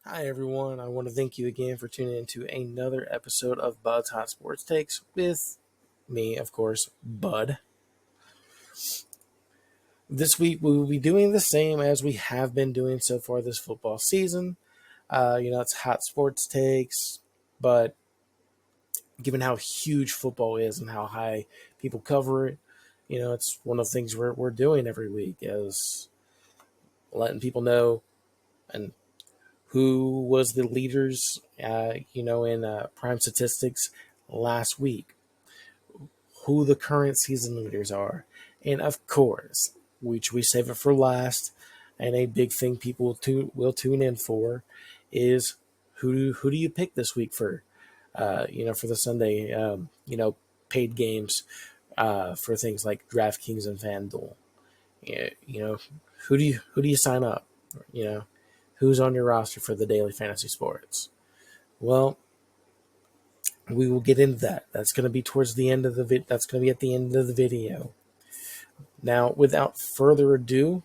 Hi, everyone. I want to thank you again for tuning into another episode of Bud's Hot Sports Takes with me, of course, Bud. This week, we will be doing the same as we have been doing so far this football season. It's Hot Sports Takes, but given how huge football is and how high people cover it, it's one of the things we're doing every week is letting people know and who was the leaders, in prime statistics last week, who the current season leaders are. And of course, which we save it for last, and a big thing people will tune in for is who do you pick this week for the Sunday, paid games for things like DraftKings and FanDuel. You know, who do you sign up? You know, who's on your roster for the daily fantasy sports? Well, we will get into that. That's going to be towards the end of that's going to be at the end of the video. Now, without further ado,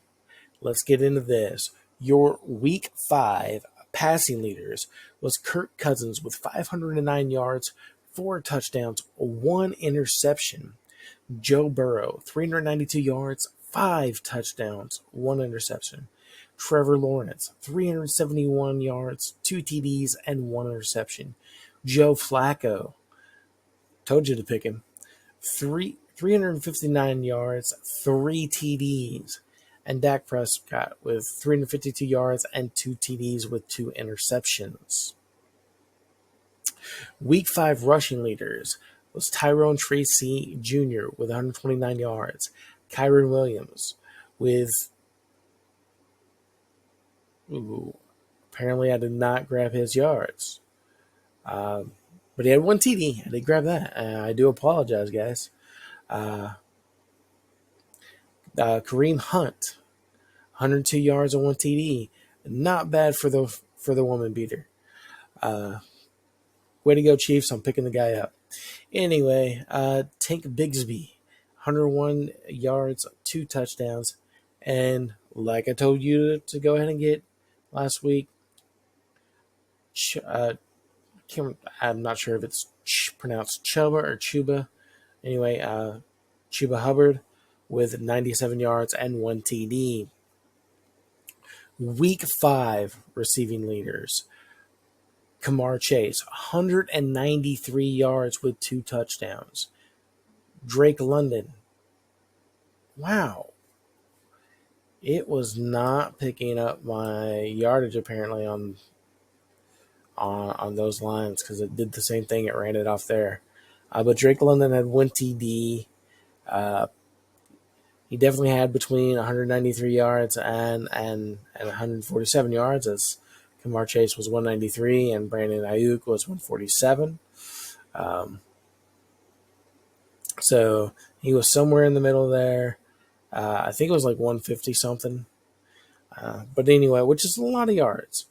let's get into this. Your week 5 passing leaders was Kirk Cousins with 509 yards, 4 touchdowns, 1 interception. Joe Burrow, 392 yards, 5 touchdowns, 1 interception. Trevor Lawrence, 371 yards, 2 TDs, and 1 interception. Joe Flacco, told you to pick him, 359 yards, 3 TDs. And Dak Prescott with 352 yards and 2 TDs with 2 interceptions. Week 5 rushing leaders was Tyrone Tracy Jr. with 129 yards. Kyren Williams with... apparently I did not grab his yards. But he had 1 TD. I did grab that. I do apologize, guys. Kareem Hunt, 102 yards and 1 TD. Not bad for the woman beater. Way to go, Chiefs. I'm picking the guy up. Anyway, Tank Bigsby, 101 yards, 2 touchdowns. And like I told you to go ahead and get last week, I'm not sure if it's pronounced Chuba or Chuba. Anyway, Chuba Hubbard with 97 yards and 1 TD. Week 5 receiving leaders. Kamar Chase, 193 yards with 2 touchdowns. Drake London. Wow. It was not picking up my yardage apparently on those lines because it did the same thing. It ran it off there. But Drake London had 1 TD. He definitely had between 193 yards and 147 yards, as Kamar Chase was 193 and Brandon Ayuk was 147. So he was somewhere in the middle there. I think it was like 150 something. But anyway, which is a lot of yards,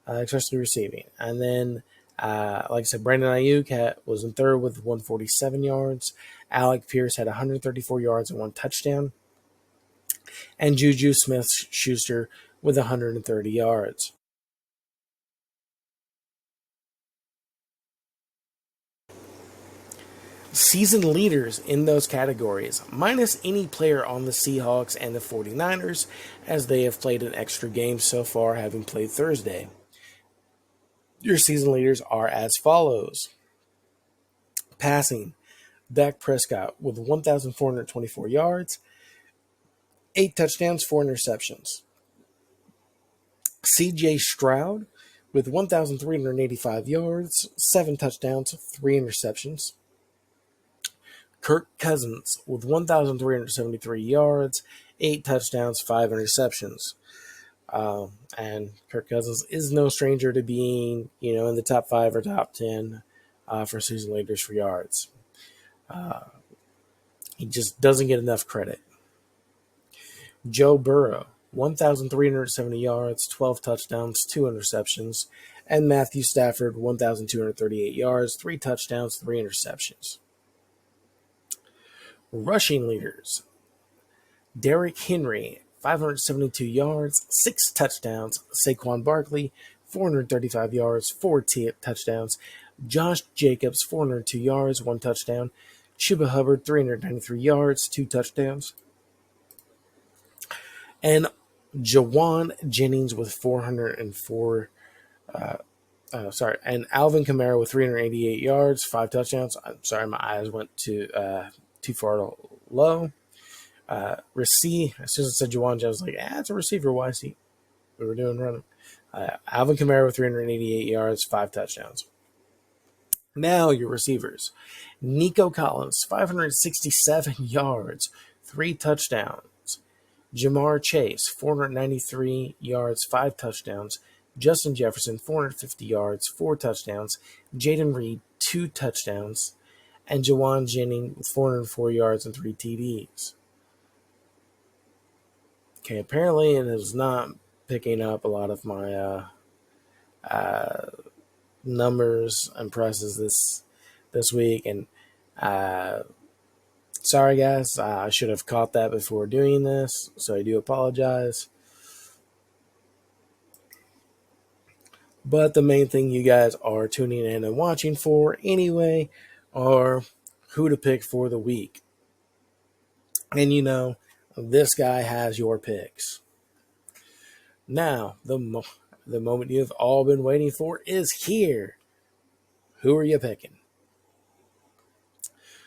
especially receiving. And then, like I said, Brandon Ayuk was in third with 147 yards. Alec Pierce had 134 yards and 1 touchdown. And Juju Smith-Schuster with 130 yards. Season leaders in those categories, minus any player on the Seahawks and the 49ers, as they have played an extra game so far, having played Thursday. Your season leaders are as follows. Passing, Dak Prescott with 1,424 yards, 8 touchdowns, 4 interceptions. CJ Stroud with 1,385 yards, 7 touchdowns, 3 interceptions. Kirk Cousins with 1,373 yards, 8 touchdowns, 5 interceptions. And Kirk Cousins is no stranger to being, in the top 5 or top 10 for season leaders for yards. He just doesn't get enough credit. Joe Burrow, 1,370 yards, 12 touchdowns, 2 interceptions. And Matthew Stafford, 1,238 yards, 3 touchdowns, 3 interceptions. Rushing leaders. Derrick Henry, 572 yards, 6 touchdowns. Saquon Barkley, 435 yards, 4 touchdowns. Josh Jacobs, 402 yards, 1 touchdown. Chuba Hubbard, 393 yards, 2 touchdowns. And Jawan Jennings with 404. And Alvin Kamara with 388 yards, 5 touchdowns. I'm sorry, my eyes went too far low. As soon as I said Jawan, I was like, it's a receiver. Why is he? We were doing running. Alvin Kamara with 388 yards, 5 touchdowns. Now your receivers. Nico Collins, 567 yards, 3 touchdowns. Jamar Chase, 493 yards, 5 touchdowns. Justin Jefferson, 450 yards, 4 touchdowns. Jaden Reed, 2 touchdowns. And Jawan Jennings with 404 yards and 3 TDs. Okay, apparently it is not picking up a lot of my numbers and presses this week. And sorry, guys, I should have caught that before doing this, so I do apologize. But the main thing you guys are tuning in and watching for anyway are who to pick for the week. And this guy has your picks. Now, the moment you've all been waiting for is here. Who are you picking?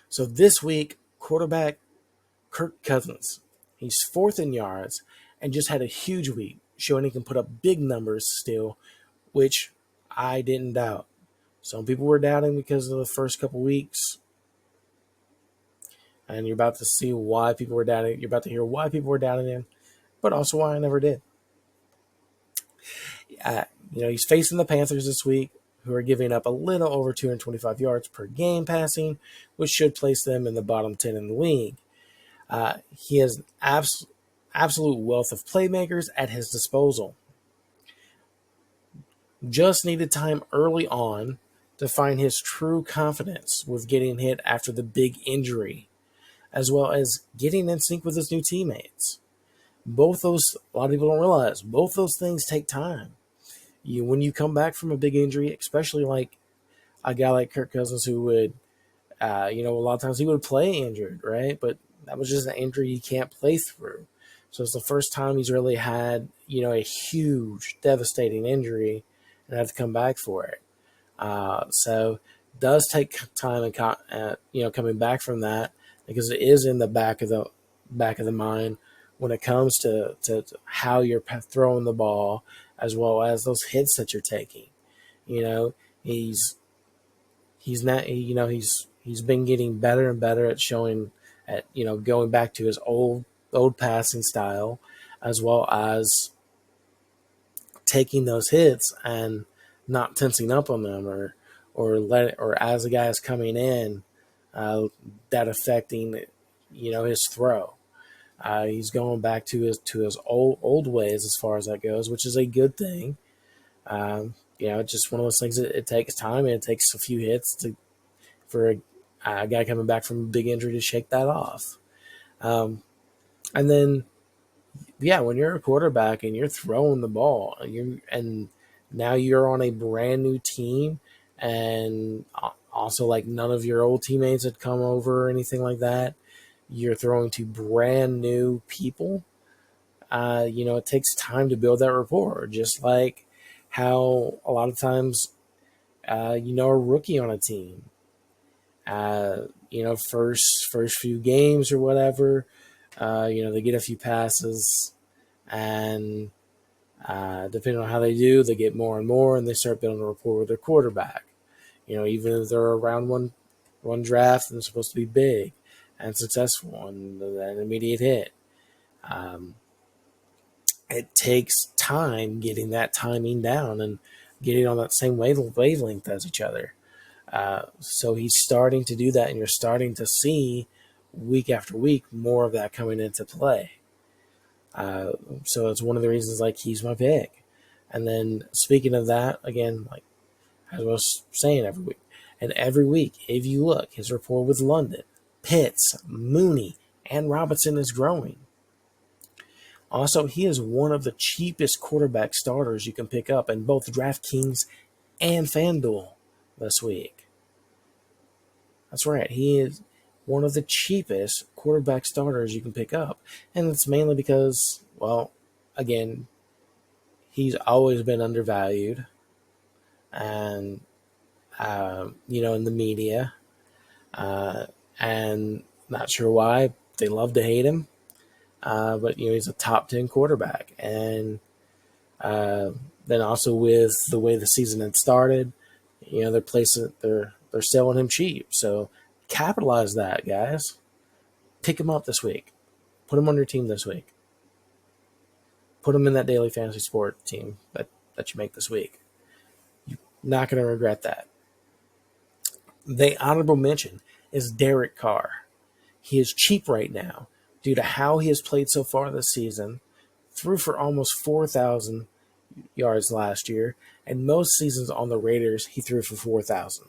So this week, quarterback Kirk Cousins. He's 4th in yards and just had a huge week, showing he can put up big numbers still, which I didn't doubt. Some people were doubting because of the first couple weeks. And you're about to see why people were doubting. You're about to hear why people were doubting him, but also why I never did. He's facing the Panthers this week, who are giving up a little over 225 yards per game passing, which should place them in the bottom 10 in the league. He has an absolute wealth of playmakers at his disposal. Just needed time early on to find his true confidence with getting hit after the big injury, as well as getting in sync with his new teammates. Both those, a lot of people don't realize, both those things take time. When you come back from a big injury, especially like a guy like Kirk Cousins who would, a lot of times he would play injured, right? But that was just an injury he can't play through. So it's the first time he's really had, a huge, devastating injury and had to come back for it. So it does take time and coming back from that, because it is in the back of the mind when it comes to how you're throwing the ball, as well as those hits that you're taking. He's been getting better and better at showing at going back to his old passing style, as well as taking those hits and not tensing up on them, or as the guy is coming in, that affecting his throw. He's going back to his old ways as far as that goes, which is a good thing. It's just one of those things that it takes time, and it takes a few hits for a guy coming back from a big injury to shake that off. And then, when you're a quarterback and you're throwing the ball, and now you're on a brand new team, and also like none of your old teammates had come over or anything like that. You're throwing to brand new people. It takes time to build that rapport, just like how a lot of times, a rookie on a team, first few games or whatever, they get a few passes, and depending on how they do, they get more and more, and they start building a rapport with their quarterback. Even if they're around one draft and they're supposed to be big and successful and an immediate hit. It takes time getting that timing down and getting on that same wavelength as each other. So he's starting to do that, and you're starting to see week after week more of that coming into play. So it's one of the reasons he's my pick. And then speaking of that, again, as I was saying every week, if you look, his rapport with London, Pitts, Mooney, and Robinson is growing. Also, he is one of the cheapest quarterback starters you can pick up in both DraftKings and FanDuel this week. That's right. He is one of the cheapest quarterback starters you can pick up. And it's mainly because, well, again, he's always been undervalued. And, in the media. Uh, and not sure why. They love to hate him. But, he's a top 10 quarterback. And uh, then also with the way the season had started, they're selling him cheap. So capitalize that, guys. Pick him up this week. Put him on your team this week. Put him in that daily fantasy sport team that you make this week. You're not going to regret that. The honorable mention is Derek Carr. He is cheap right now due to how he has played so far this season. Threw for almost 4,000 yards last year, and most seasons on the Raiders he threw for 4,000.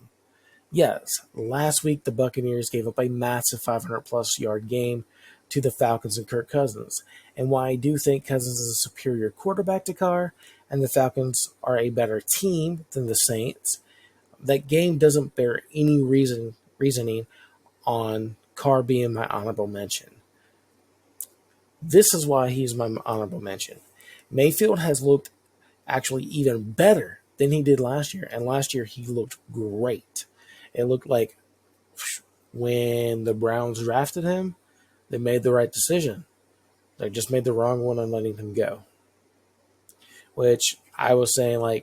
Yes, last week the Buccaneers gave up a massive 500-plus yard game to the Falcons and Kirk Cousins. And while I do think Cousins is a superior quarterback to Carr, and the Falcons are a better team than the Saints, that game doesn't bear any reasoning on Carr being my honorable mention. This is why he's my honorable mention. Mayfield has looked actually even better than he did last year, and last year he looked great. It looked like when the Browns drafted him, they made the right decision. They just made the wrong one on letting him go. Which I was saying,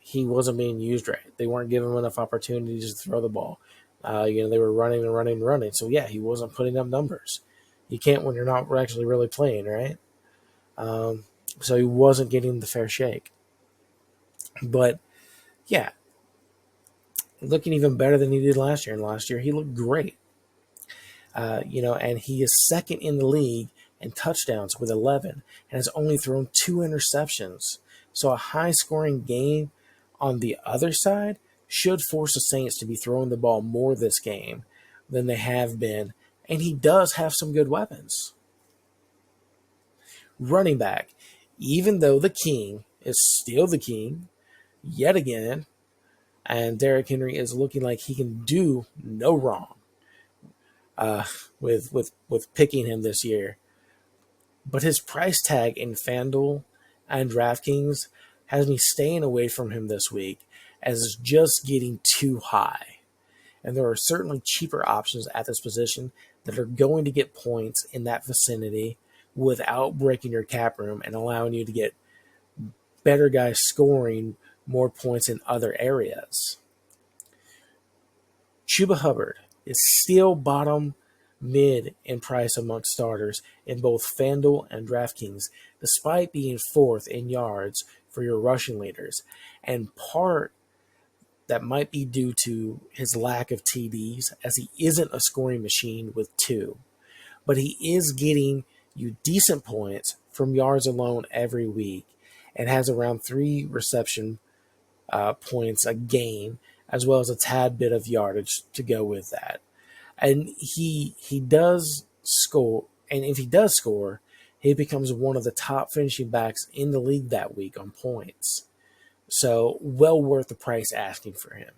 he wasn't being used right. They weren't giving him enough opportunities to throw the ball. They were running and running and running. So, yeah, he wasn't putting up numbers. You can't when you're not actually really playing, right? So he wasn't getting the fair shake. But, yeah, looking even better than he did last year. And last year he looked great. And he is second in the league in touchdowns with 11 and has only thrown 2 interceptions. So a high-scoring game on the other side should force the Saints to be throwing the ball more this game than they have been, and he does have some good weapons. Running back, even though the king is still the king, yet again, and Derrick Henry is looking like he can do no wrong with picking him this year. But his price tag in FanDuel and DraftKings has me staying away from him this week as it's just getting too high. And there are certainly cheaper options at this position that are going to get points in that vicinity without breaking your cap room and allowing you to get better guys scoring more points in other areas. Chuba Hubbard is still bottom mid in price amongst starters in both FanDuel and DraftKings, despite being fourth in yards for your rushing leaders. And part that might be due to his lack of TDs, as he isn't a scoring machine with 2. But he is getting you decent points from yards alone every week and has around 3 reception points a game, as well as a tad bit of yardage to go with that. And he does score, and if he does score, he becomes one of the top finishing backs in the league that week on points. So, well worth the price asking for him.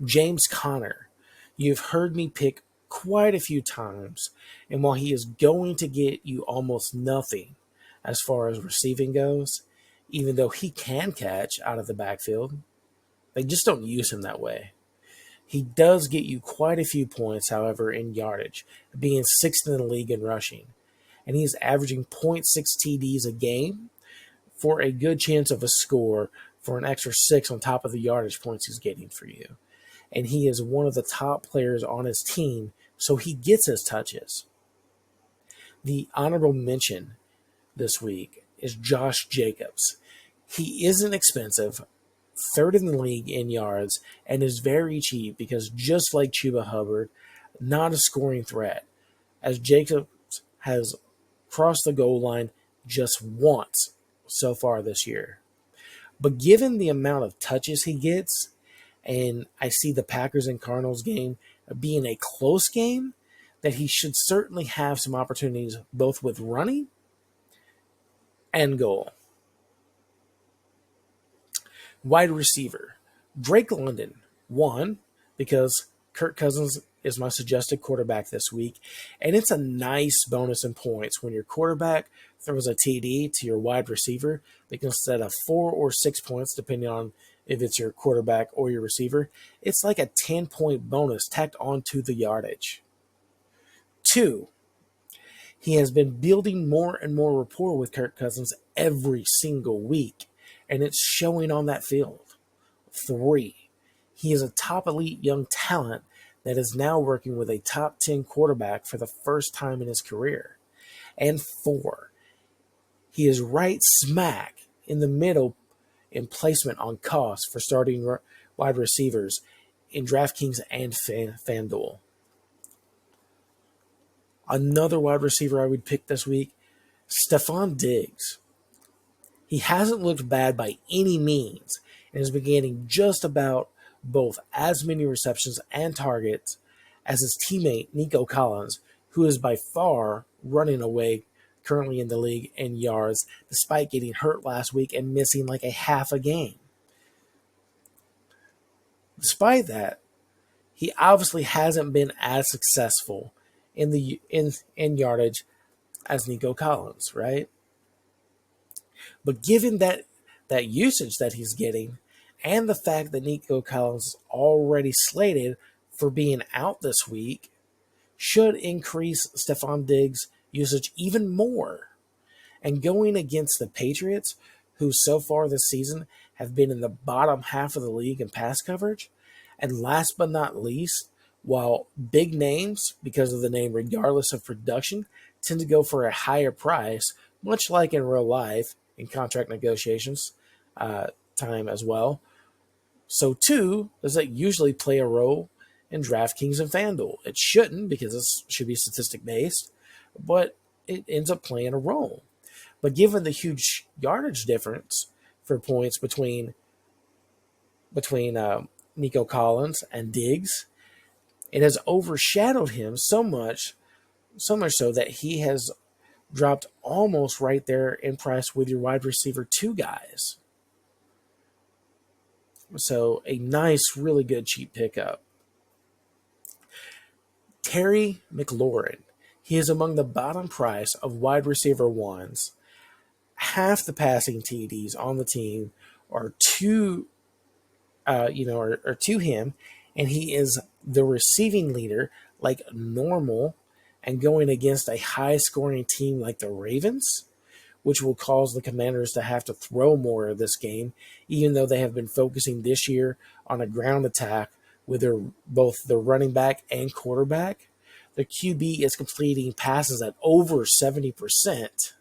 James Conner, you've heard me pick quite a few times, and while he is going to get you almost nothing as far as receiving goes, even though he can catch out of the backfield, they just don't use him that way. He does get you quite a few points, however, in yardage, being 6th in the league in rushing. And he's averaging 0.6 TDs a game for a good chance of a score for an extra 6 on top of the yardage points he's getting for you. And he is one of the top players on his team, so he gets his touches. The honorable mention this week is Josh Jacobs. He isn't expensive, 3rd in the league in yards, and is very cheap because just like Chuba Hubbard, not a scoring threat, as Jacobs has crossed the goal line just once so far this year. But given the amount of touches he gets, and I see the Packers and Cardinals game being a close game, that he should certainly have some opportunities both with running and goal. Wide receiver, Drake London, one, because Kirk Cousins is my suggested quarterback this week, and it's a nice bonus in points when your quarterback throws a TD to your wide receiver that can set a 4 or 6 points, depending on if it's your quarterback or your receiver. It's like a 10-point bonus tacked onto the yardage. Two, he has been building more and more rapport with Kirk Cousins every single week, and it's showing on that field. Three, he is a top elite young talent that is now working with a top 10 quarterback for the first time in his career. And four, he is right smack in the middle in placement on cost for starting wide receivers in DraftKings and FanDuel. Another wide receiver I would pick this week, Stefon Diggs. He hasn't looked bad by any means and has been getting just about both as many receptions and targets as his teammate Nico Collins, who is by far running away currently in the league in yards despite getting hurt last week and missing like a half a game. Despite that, he obviously hasn't been as successful in yardage as Nico Collins, right? But given that usage that he's getting, and the fact that Nico Collins is already slated for being out this week, should increase Stefon Diggs' usage even more. And going against the Patriots, who so far this season have been in the bottom half of the league in pass coverage, and last but not least, while big names, because of the name regardless of production, tend to go for a higher price, much like in real life, in contract negotiations time as well. So too does that usually play a role in DraftKings and FanDuel. It shouldn't, because this should be statistic based, but it ends up playing a role. But given the huge yardage difference for points between Nico Collins and Diggs, it has overshadowed him so much so that he has dropped almost right there in price with your wide receiver 2 guys. So a nice, really good cheap pickup. Terry McLaurin. He is among the bottom price of wide receiver 1s. Half the passing TDs on the team are to him, and he is the receiving leader like normal, and going against a high-scoring team like the Ravens, which will cause the Commanders to have to throw more of this game, even though they have been focusing this year on a ground attack with both their running back and quarterback. The QB is completing passes at over 70%,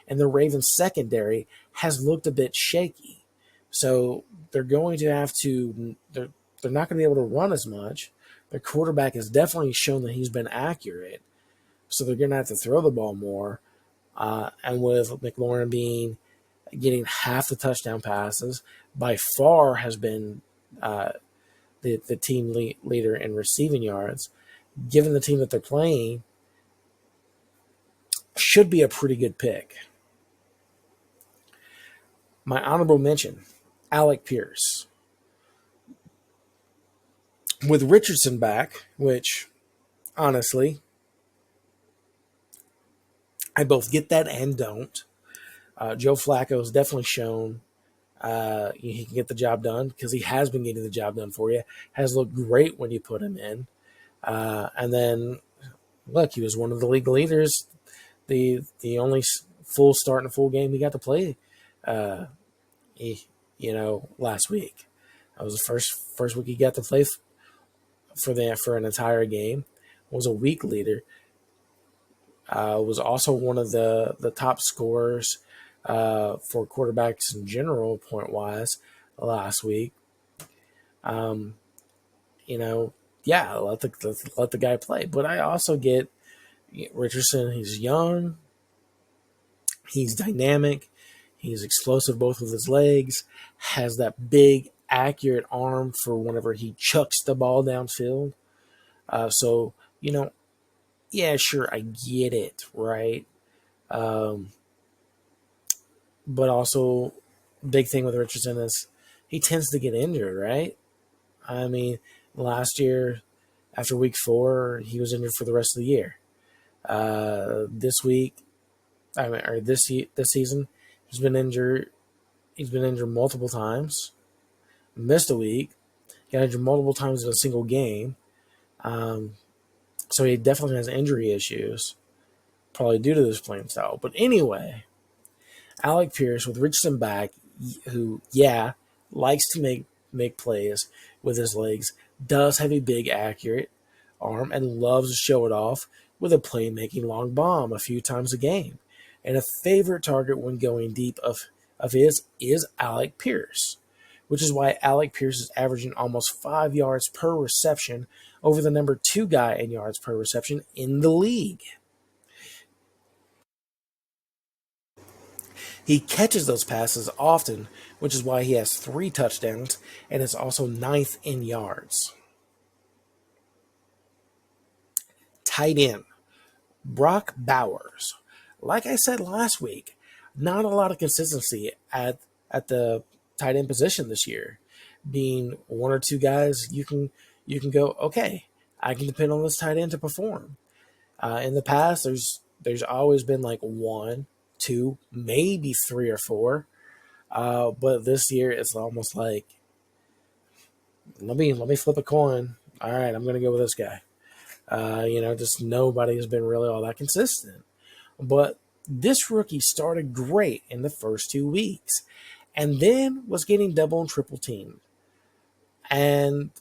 and the Ravens secondary has looked a bit shaky. So they're going to have to they're not going to be able to run as much. Their quarterback has definitely shown that he's been accurate, so they're going to have to throw the ball more. And with McLaurin getting half the touchdown passes, by far has been the team leader in receiving yards. Given the team that they're playing, should be a pretty good pick. My honorable mention, Alec Pierce. With Richardson back, which, honestly, I both get that and don't. Joe Flacco has definitely shown he can get the job done, because he has been getting the job done for you. Has looked great when you put him in. And then, look, he was one of the league leaders. The only full start and full game he got to play, last week. That was the first week he got to play for an entire game. Was a week leader. Was also one of the top scorers for quarterbacks in general, point wise, last week. Let the guy play. But I also get Richardson. He's young. He's dynamic. He's explosive both with his legs. Has that big, accurate arm for whenever he chucks the ball downfield. So Yeah, sure, I get it, right? Um, but also, big thing with Richardson is he tends to get injured, right? I mean, last year after week 4, he was injured for the rest of the year. This week, I mean, or this season, he's been injured. He's been injured multiple times. Missed a week. Got injured multiple times in a single game. Um, so he definitely has injury issues, probably due to this playing style. But anyway, Alec Pierce with Richardson back, who likes to make plays with his legs, does have a big accurate arm and loves to show it off with a playmaking long bomb a few times a game. And a favorite target when going deep of his is Alec Pierce, which is why Alec Pierce is averaging almost 5 yards per reception over the number 2 guy in yards per reception in the league. He catches those passes often, which is why he has 3 touchdowns and is also ninth in yards. Tight end, Brock Bowers. Like I said last week, not a lot of consistency at the tight end position this year. Being 1 or 2 guys, you can go, okay, I can depend on this tight end to perform. In the past, there's always been like 1, 2, maybe 3 or 4. But this year it's almost like let me flip a coin. All right, I'm gonna go with this guy. Just nobody has been really all that consistent. But this rookie started great in the first 2 weeks, and then was getting double and triple teamed, and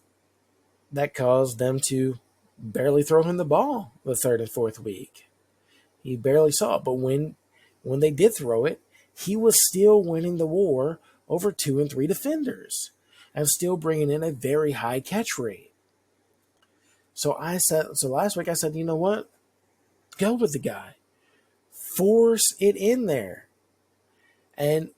that caused them to barely throw him the ball the third and fourth week. He barely saw it, but when they did throw it, he was still winning the war over 2 and 3 defenders and still bringing in a very high catch rate. So last week I said, you know what? Go with the guy. Force it in there. And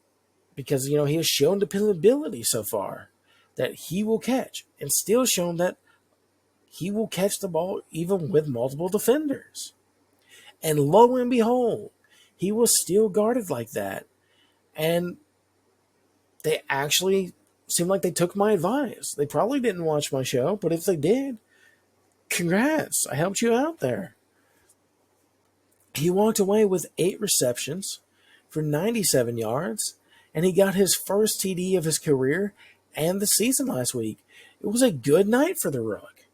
because, he has shown dependability so far that he will catch, and still shown that he will catch the ball even with multiple defenders. And lo and behold, he was still guarded like that. And they actually seemed like they took my advice. They probably didn't watch my show, but if they did, congrats. I helped you out there. He walked away with 8 receptions for 97 yards, and he got his first TD of his career and the season last week. It was a good night for the Rook.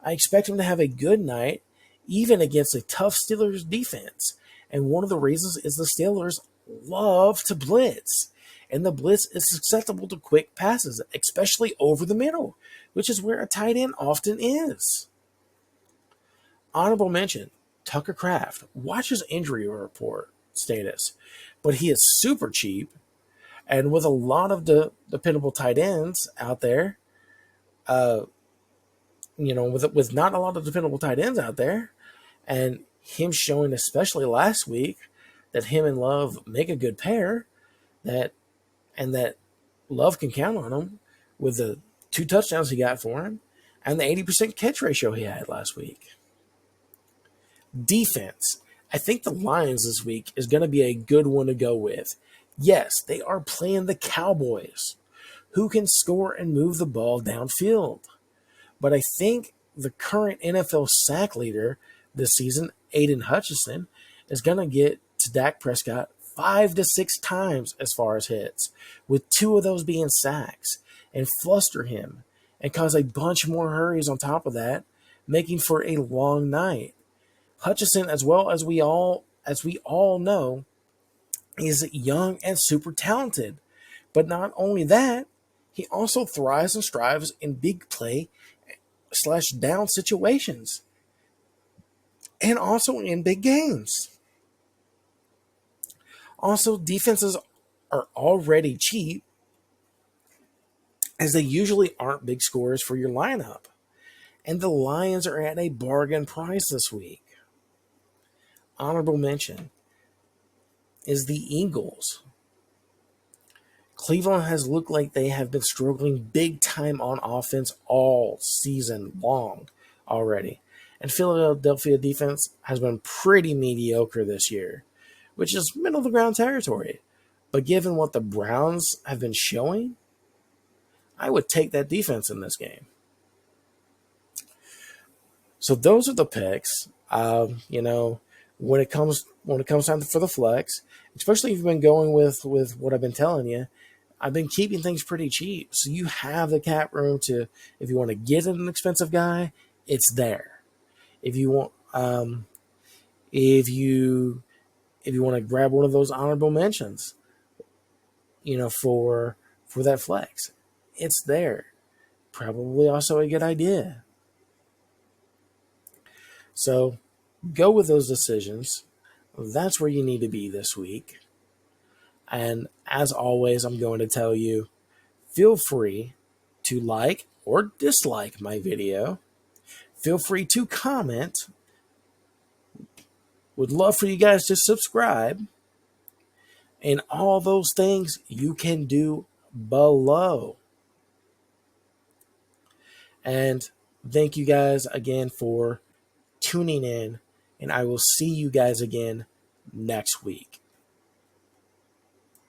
I expect him to have a good night, even against a tough Steelers defense. And one of the reasons is the Steelers love to blitz. And the blitz is susceptible to quick passes, especially over the middle, which is where a tight end often is. Honorable mention, Tucker Kraft. Watch his injury report status. But he is super cheap, and with a lot of dependable tight ends out there, with not a lot of dependable tight ends out there, and him showing, especially last week, that him and Love make a good pair, that Love can count on him with the 2 touchdowns he got for him and the 80% catch ratio he had last week. Defense. I think the Lions this week is going to be a good one to go with. Yes, they are playing the Cowboys, who can score and move the ball downfield. But I think the current NFL sack leader this season, Aiden Hutchinson, is going to get to Dak Prescott 5 to 6 times as far as hits, with 2 of those being sacks, and fluster him and cause a bunch more hurries on top of that, making for a long night. Hutchinson, as well as we all know, is young and super talented. But not only that, he also thrives and strives in big play / down situations, and also in big games. Also, defenses are already cheap, as they usually aren't big scorers for your lineup. And the Lions are at a bargain price this week. Honorable mention is the Eagles. Cleveland has looked like they have been struggling big time on offense all season long already. And Philadelphia defense has been pretty mediocre this year, which is middle of the ground territory. But given what the Browns have been showing, I would take that defense in this game. So those are the picks. When it comes time for the flex, especially if you've been going with what I've been telling you, I've been keeping things pretty cheap. So you have the cap room to, if you want to get an expensive guy, it's there. If you want, if you want to grab one of those honorable mentions, for that flex, it's there. Probably also a good idea. So go with those decisions. That's where you need to be this week. And as always, I'm going to tell you, feel free to like or dislike my video. Feel free to comment. Would love for you guys to subscribe. And all those things you can do below. And thank you guys again for tuning in. And I will see you guys again next week.